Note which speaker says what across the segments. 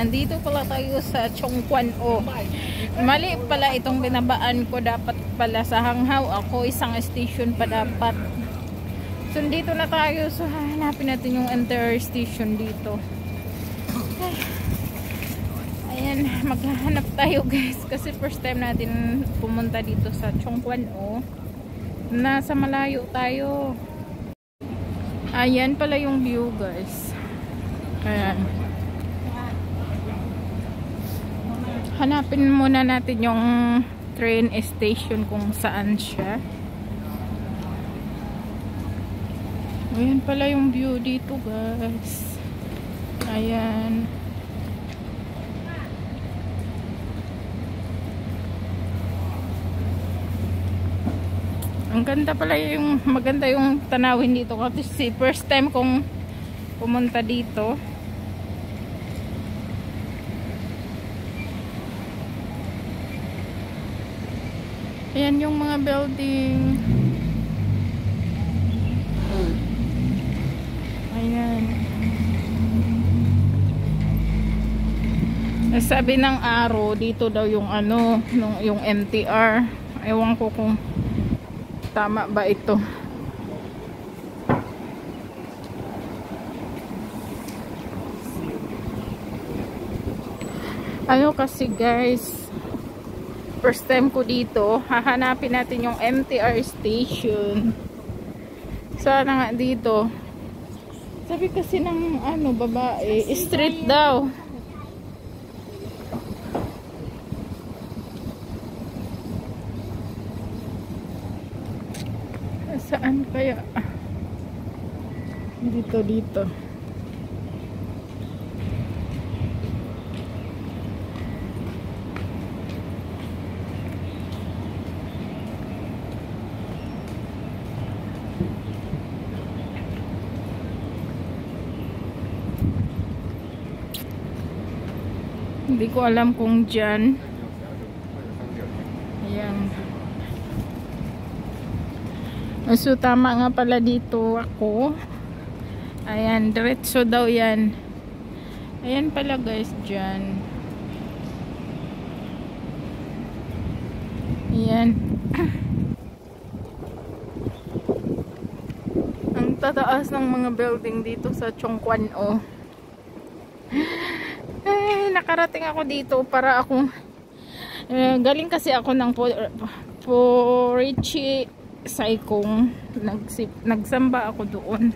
Speaker 1: nandito pala tayo sa Chongquan O. Mali pala itong binabaan ko, dapat pala sa Hanghaw ako, isang station pa dapat. So dito na tayo, so hanapin natin yung entire station dito. Ayan, maghahanap tayo guys, kasi first time natin pumunta dito sa Chongquan O. Nasa malayo tayo. Ayan pala yung view guys. Ayan. Hanapin muna natin yung train station kung saan siya. Ayan pala yung view dito guys. Ayan. Ang ganda pala yung, maganda yung tanawin dito kasi first time kong pumunta dito. Ayan yung mga building. Ayan. Sabi ng araw dito daw yung ano, yung MTR. Ewan ko kung tama ba ito. Ano kasi guys, first time ko dito, hahanapin natin yung MTR station. Sana nga dito. Sabi kasi ng ano, babae, street daw. Saan kaya? Dito. Hindi ko alam kung dyan. Ayan. So tama nga pala dito ako. Ayan, diretso daw yan. Ayan pala guys, dyan. Ayan. Ang tataas ng mga building dito sa Chongquan O. Ay, nakarating ako dito para ako galing kasi ako ng Porichi Saikong, nagsamba ako doon.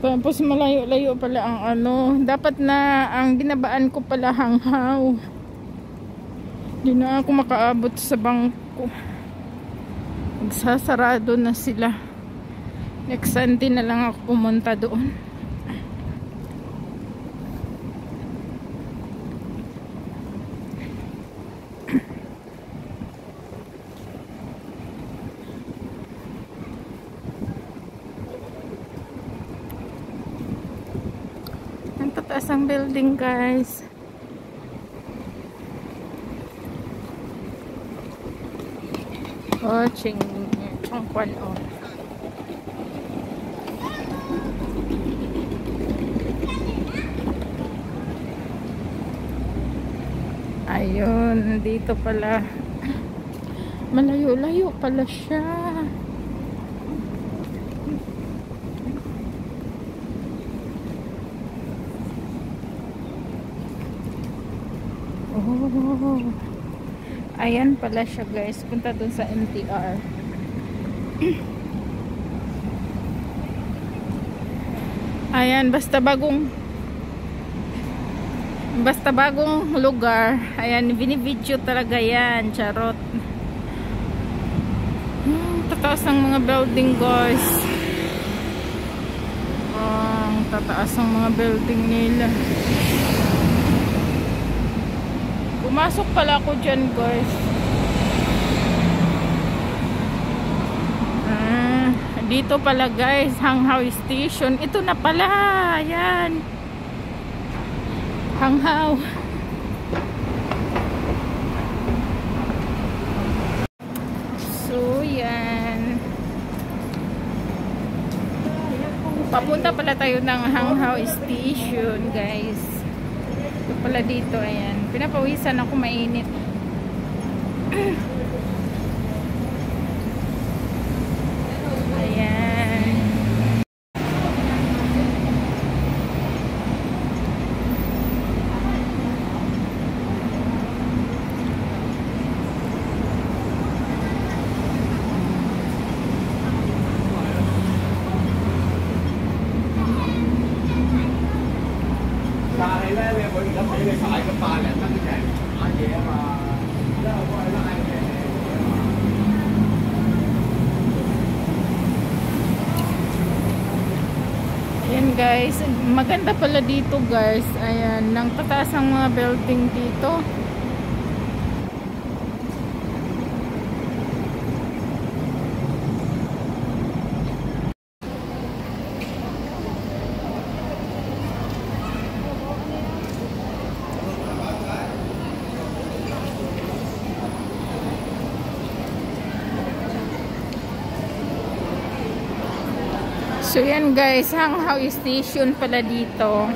Speaker 1: Tapos malayo-layo pala ang ano, dapat na ang binabaan ko pala Hanghaw. Hindi na ako makaabot sa bangko. Nagsasarado na sila. Next Sunday na lang ako pumunta doon. Ang tataas ang building guys. Chongquan O. Ayun, dito pala. Malayo-layo pala siya. Oh. Ayan pala siya guys. Punta dun sa MTR. Ayan, basta bagong lugar. Ayan, binibidyo talaga yan. Charot. Tataas ng mga building guys. Ang tataas ng mga building nila. Pumasok pala ako dyan guys. Dito pala guys, Hanghaw Station. Ito na pala. Ayan. Hanghaw. So yan. Papunta pala tayo ng Hanghao Station, guys. Ito pala dito, ayan. Pinapawisan ako, mainit. Ayan. Ayan guys, maganda pala dito guys. Ayan, nang tataas ang mga building dito. So yan guys, Hanghao Station pala dito.